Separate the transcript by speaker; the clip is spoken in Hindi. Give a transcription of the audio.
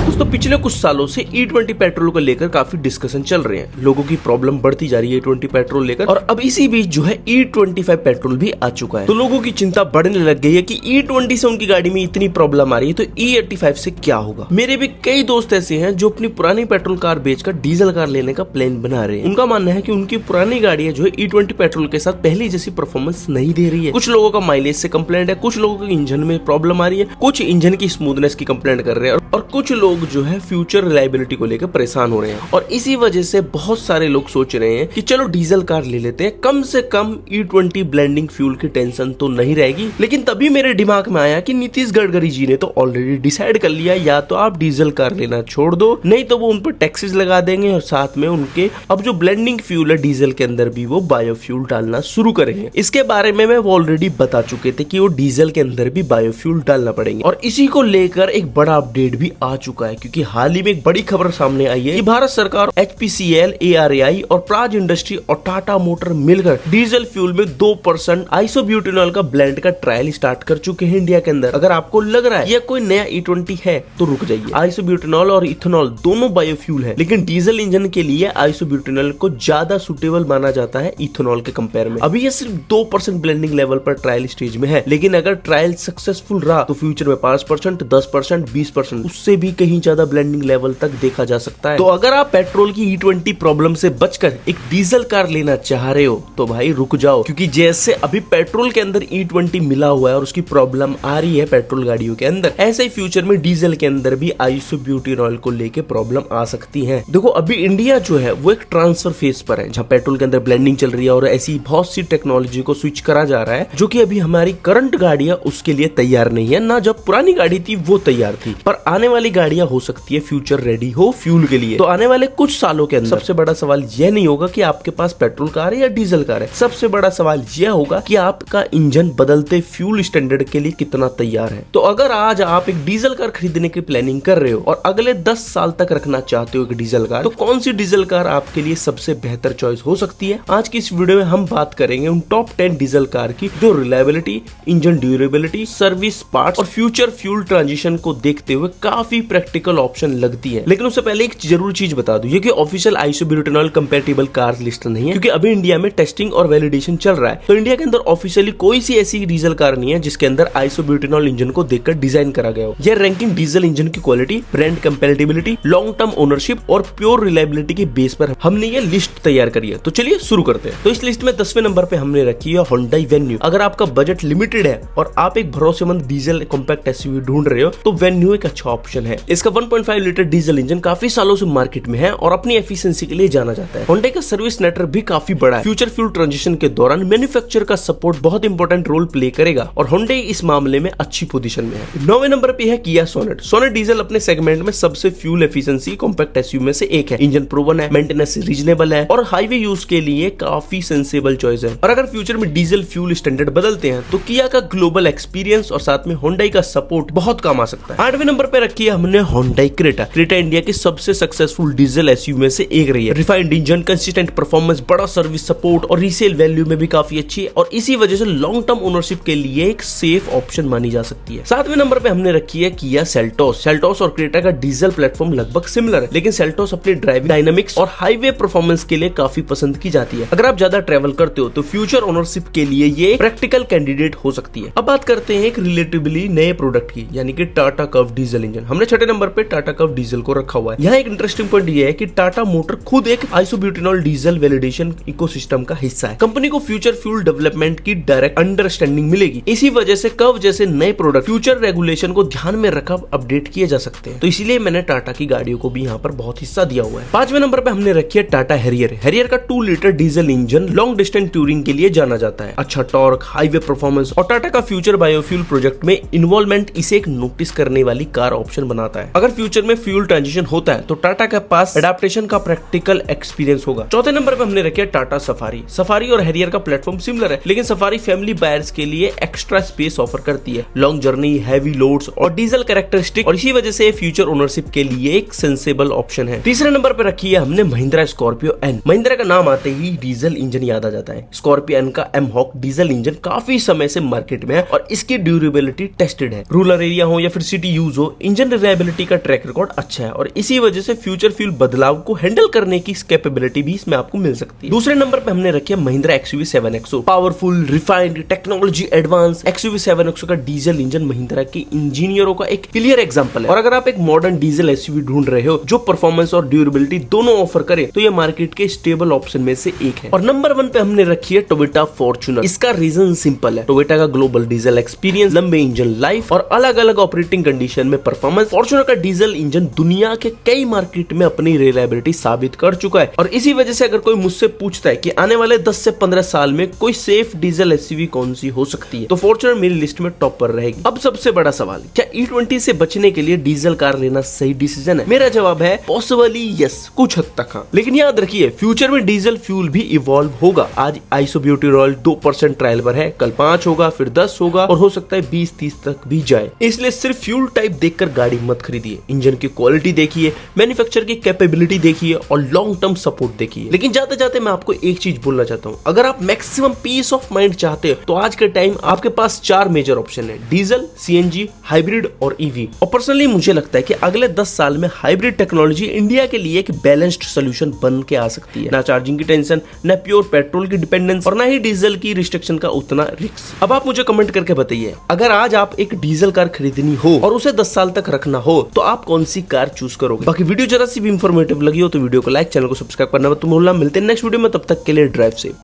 Speaker 1: दोस्तों पिछले कुछ सालों से E20 पेट्रोल को लेकर काफी डिस्कशन चल रहे हैं। लोगों की प्रॉब्लम बढ़ती जा रही है E20 पेट्रोल लेकर, और अब इसी बीच जो है E25 पेट्रोल भी आ चुका है। तो लोगों की चिंता बढ़ने लग गई है कि E20 से उनकी गाड़ी में इतनी प्रॉब्लम आ रही है तो E85 से क्या होगा। मेरे भी कई दोस्त ऐसे हैं जो अपनी पुरानी पेट्रोल कार बेचकर डीजल कार लेने का प्लान बना रहे हैं। उनका मानना है कि उनकी पुरानी गाड़ियां जो है E20 पेट्रोल के साथ पहले जैसी परफॉर्मेंस नहीं दे रही है। कुछ लोगों का माइलेज से कंप्लेंट है, कुछ लोगों के इंजन में प्रॉब्लम आ रही है, कुछ इंजन की स्मूथनेस की कंप्लेंट कर रहे हैं, और कुछ लोग जो है फ्यूचर रिलायबिलिटी को लेकर परेशान हो रहे हैं। और इसी वजह से बहुत सारे लोग सोच रहे हैं कि चलो डीजल कार ले लेते हैं, कम से कम E20 ब्लेंडिंग फ्यूल की टेंशन तो नहीं रहेगी। लेकिन तभी मेरे दिमाग में आया कि नीतीश गडकरी जी ने तो ऑलरेडी डिसाइड कर लिया, या तो आप डीजल कार लेना छोड़ दो, नहीं तो वो उन पर टैक्सेस लगा देंगे, और साथ में उनके अब जो ब्लेंडिंग फ्यूल है डीजल के अंदर भी वो बायोफ्यूल डालना शुरू करेंगे। इसके बारे में वो ऑलरेडी बता चुके थे कि वो डीजल के अंदर भी बायोफ्यूल डालना पड़ेंगे। और इसी को लेकर एक बड़ा अपडेट भी आ चुका है, क्योंकि हाल ही में एक बड़ी खबर सामने आई है कि भारत सरकार, HPCL, ARAI और प्राज इंडस्ट्री और टाटा मोटर मिलकर डीजल फ्यूल में 2% आइसोब्यूटेनॉल का ब्लेंड का ट्रायल स्टार्ट कर चुके हैं इंडिया के अंदर। अगर आपको लग रहा है ये कोई नया E20 है तो रुक जाइए। आइसोब्यूटेनॉल और इथेनॉल दोनों बायोफ्यूल है, लेकिन डीजल इंजन के लिए आइसोब्यूटेनॉल को ज्यादा सुटेबल माना जाता है इथेनॉल के कंपेयर में। अभी ये सिर्फ 2% ब्लेंडिंग लेवल पर ट्रायल स्टेज में है, लेकिन अगर ट्रायल सक्सेसफुल रहा तो फ्यूचर में 5%, 10%, 20%, उससे भी कहीं ज्यादा ब्लेंडिंग लेवल तक देखा जा सकता है। तो अगर आप पेट्रोल की E20 प्रॉब्लम से बचकर एक डीजल कार लेना चाह रहे हो तो भाई रुक जाओ, क्योंकि जैसे अभी पेट्रोल के अंदर E20 मिला हुआ है और उसकी प्रॉब्लम आ रही है पेट्रोल गाड़ियों के अंदर, ऐसे ही फ्यूचर में डीजल के अंदर भी आइसोब्यूटेनॉल को लेके प्रॉब्लम आ सकती है। देखो अभी इंडिया जो है वो एक ट्रांसफर फेज पर है, जहाँ पेट्रोल के अंदर ब्लेंडिंग चल रही है और ऐसी बहुत सी टेक्नोलॉजी को स्विच करा जा रहा है, जो कि अभी हमारी करंट गाड़ियां उसके लिए तैयार नहीं है, ना जब पुरानी गाड़ी थी वो तैयार थी। पर आने वाली गाड़ियां हो सकती है फ्यूचर रेडी हो फ्यूल के लिए। तो आने वाले कुछ सालों के अंदर सबसे बड़ा सवाल यह नहीं होगा कि आपके पास पेट्रोल कार है या डीजल कार है, सबसे बड़ा सवाल यह होगा कि आपका इंजन बदलते फ्यूल स्टैंडर्ड के लिए कितना तैयार है। तो अगर आज आप एक डीजल कार खरीदने की प्लानिंग कर रहे हो और अगले 10 साल तक रखना चाहते हो एक डीजल कार, तो कौन सी डीजल कार आपके लिए सबसे बेहतर चॉइस हो सकती है? आज की इस वीडियो में हम बात करेंगे उन टॉप 10 डीजल कार की जो reliability, engine durability, service, parts और फ्यूचर फ्यूल ट्रांजिशन को देखते हुए काफी प्रैक्टिकल ऑप्शन लगती है। लेकिन उससे पहले एक जरूर चीज बता दूं, ये कि official isobutanol compatible car list नहीं है, क्योंकि अभी इंडिया में टेस्टिंग और वैलिडेशन चल रहा है। तो इंडिया के अंदर ऑफिशियली कोई सी ऐसी डीजल कार नहीं है जिसके अंदर आइसोब्यूटेनॉल इंजन को देखकर डिजाइन करा गया हो। यह रैंकिंग डीजल इंजन की quality, brand compatibility, long term ownership और प्योर रिलायबिलिटी के बेस पर हमने ये लिस्ट तैयार करी है। तो चलिए शुरू करते हैं। तो इस लिस्ट में 10वें नंबर पे हमने रखी है Hyundai Venue। अगर आपका बजट लिमिटेड है और आप एक भरोसेमंद डीजल कॉम्पैक्ट SUV ढूंढ रहे हो तो Venue एक अच्छा ऑप्शन है। इसका 1.5 लीटर डीजल इंजन काफी सालों से मार्केट में है और अपनी एफिशिएंसी के लिए जाना जाता है। Hyundai का सर्विस नेटवर्क भी काफी बड़ा है। फ्यूचर फ्यूल ट्रांजिशन के दौरान मैन्युफैक्चरर का सपोर्ट बहुत इंपॉर्टेंट रोल प्ले करेगा और Hyundai इस मामले में अच्छी पोजीशन में है। 9वें नंबर पे है Kia Sonet। Sonet डीजल अपने सेगमेंट में सबसे फ्यूल एफिशिएंसी कॉम्पैक्ट SUV में से एक है। इंजन प्रूवन है, मेंटेनेंस रीजनेबल है और हाईवे यूज के लिए काफी सेंसेबल चॉइस है। और अगर फ्यूचर में डीजल फ्यूल स्टैंडर्ड बदलते हैं तो Kia का ग्लोबल एक्सपीरियंस और साथ में Hyundai का सपोर्ट बहुत काम आ सकता है। 8वें नंबर पे रखी है हमने Hyundai Creta। Creta इंडिया की सबसे सक्सेसफुल डीजल SUV में से एक रही है। रिफाइंड इंजन, कंसिस्टेंट परफॉर्मेंस, बड़ा सर्विस सपोर्ट और रीसेल वैल्यू में भी काफी अच्छी है और इसी वजह से लॉन्ग टर्म ओनरशिप के लिए एक सेफ ऑप्शन मानी जा सकती है। 7वें नंबर पे हमने रखी है Kia Seltos। Seltos और Creta का डीजल प्लेटफॉर्म लगभग सिमिलर है, लेकिन Seltos अपनी ड्राइविंग डायनामिक्स और हाईवे परफॉर्मेंस के लिए काफी पसंद की जाती है। अगर आप ज्यादा ट्रेवल करते हो तो फ्यूचर ओनरशिप के लिए ये प्रैक्टिकल कैंडिडेट हो सकती है। अब बात करते हैं एक रिलेटिवली नए प्रोडक्ट की, यानी कि टाटा कर्व डीजल इंजन। हमने 6ठे नंबर पे टाटा कर्व डीजल को रखा हुआ है। यहाँ एक इंटरेस्टिंग पॉइंट ये है कि टाटा मोटर खुद एक आइसोब्यूटेनॉल डीजल वैलिडेशन इकोसिस्टम का हिस्सा है। कंपनी को फ्यूचर फ्यूल डेवलपमेंट की डायरेक्ट अंडरस्टैंडिंग मिलेगी। इसी वजह से कर्व जैसे नए प्रोडक्ट फ्यूचर रेगुलेशन को ध्यान में रखा अपडेट किए जा सकते हैं। तो इसीलिए मैंने टाटा की गाड़ियों को भी यहाँ पर बहुत हिस्सा दिया हुआ है। 5वें नंबर पे हमने रखी है टाटा हैरियर। हैरियर का 2 litre diesel engine long distance touring के लिए जाना जाता है। अच्छा टॉर्क, हाईवे परफॉर्मेंस और टाटा का फ्यूचर बायोफ्यूल प्रोजेक्ट में इन्वॉल्वमेंट इसे एक नोटिस करने वाली कार ऑप्शन बनाता है। अगर फ्यूचर में फ्यूल ट्रांजिशन होता है तो टाटा के पास एडाप्टेशन का प्रैक्टिकल एक्सपीरियंस होगा। 4थे नंबर पे हमने रखा है टाटा सफारी। सफारी और हैरियर का प्लेटफॉर्म सिमिलर है, लेकिन सफारी फैमिली बायर्स के लिए एक्स्ट्रा स्पेस ऑफर करती है, लॉन्ग जर्नी, हैवी लोड्स और डीजल कैरेक्टरिस्टिक, और इसी वजह से फ्यूचर ओनरशिप के लिए एक सेंसेबल ऑप्शन है। तीसरे नंबर पे रखी है हमने महिंद्रा स्कॉर्पियो एन। महिंद्रा का नाम आते ही डीजल इंजन याद आ जाता है। स्कॉर्पियो एन का M-Hawk डीजल इंजन काफी समय से मार्केट में है और इसकी ड्यूरेबिलिटी टेस्टेड है। रूरल एरिया हो या फिर सिटी यूज हो, इंजन रिलायबिलिटी रिलायबिलिटी का ट्रैक रिकॉर्ड अच्छा है और इसी वजह से फ्यूचर फ्यूल बदलाव को हैंडल करने की कैपेबिलिटी भी इसमें आपको मिल सकती है। दूसरे नंबर पे हमने रखी है Mahindra XUV 7XO। Powerful, refined, technology advance XUV 7XO का डीजल इंजन महिंद्रा के इंजीनियरों का एक क्लियर एग्जांपल है। और अगर आप एक मॉडर्न डीजल SUV ढूंढ रहे हो जो परफॉर्मेंस और ड्यूरेबिलिटी दोनों ऑफर करे तो ये मार्केट के स्टेबल ऑप्शन में से एक है। और नंबर 1 पे हमने रखी है टोयोटा फॉर्च्यूनर। इसका रीजन सिंपल है, टोयोटा का ग्लोबल डीजल एक्सपीरियंस, लंबे इंजन लाइफ और अलग अलग ऑपरेटिंग कंडीशन में परफॉर्मेंस। फॉर्च्यूनर का डीजल इंजन दुनिया के कई मार्केट में अपनी रिलायबिलिटी साबित कर चुका है और इसी वजह से अगर कोई मुझसे पूछता है कि आने वाले 10 से 15 साल में कोई सेफ डीजल SUV कौन सी हो सकती है तो फॉर्च्यूनर मेरी लिस्ट में टॉप पर रहेगी। अब सबसे बड़ा सवाल, क्या E20 से बचने के लिए डीजल कार लेना सही डिसीजन है? मेरा जवाब है पॉसिबली यस, कुछ हद तक हाँ। लेकिन याद रखिए फ्यूचर में डीजल फ्यूल भी इवॉल्व होगा। आज आइसोब्यूटेरॉल 2% ट्रायल पर है, कल 5 होगा, फिर 10 होगा और हो सकता है 20-30 तक भी जाए। इसलिए सिर्फ फ्यूल टाइप देखकर गाड़ी मत खरीदिए, इंजन की क्वालिटी देखिए, मैन्युफैक्चर की कैपेबिलिटी देखिए और लॉन्ग टर्म सपोर्ट देखिए। लेकिन जाते जाते मैं आपको एक चीज बोलना चाहता हूँ, अगर आप मैक्सिमम पीस ऑफ माइंड चाहते हो तो आज के टाइम आपके पास 4 मेजर ऑप्शन है, डीजल, CNG, हाइब्रिड और EV। और पर्सनली मुझे लगता है कि अगले 10 साल में हाइब्रिड टेक्नोलॉजी इंडिया के लिए एक बैलेंस्ड सोल्यूशन बन के आ सकती है। ना चार्जिंग की टेंशन, ना प्योर पेट्रोल की डिपेंडेंस और ना ही डीजल की रिस्ट्रिक्शन का उतना रिस्क। अब आप मुझे कमेंट करके बताइए, अगर आज आप एक डीजल कार खरीदनी हो और उसे 10 साल तक रखना हो तो आप कौन सी कार चूज करोगे? बाकी वीडियो जरा सी भी इंफॉर्मेटिव लगी हो तो वीडियो को लाइक, चैनल को सब्सक्राइब करना मत भूलना। मिलते हैं नेक्स्ट वीडियो में, तब तक के लिए ड्राइव सेफ।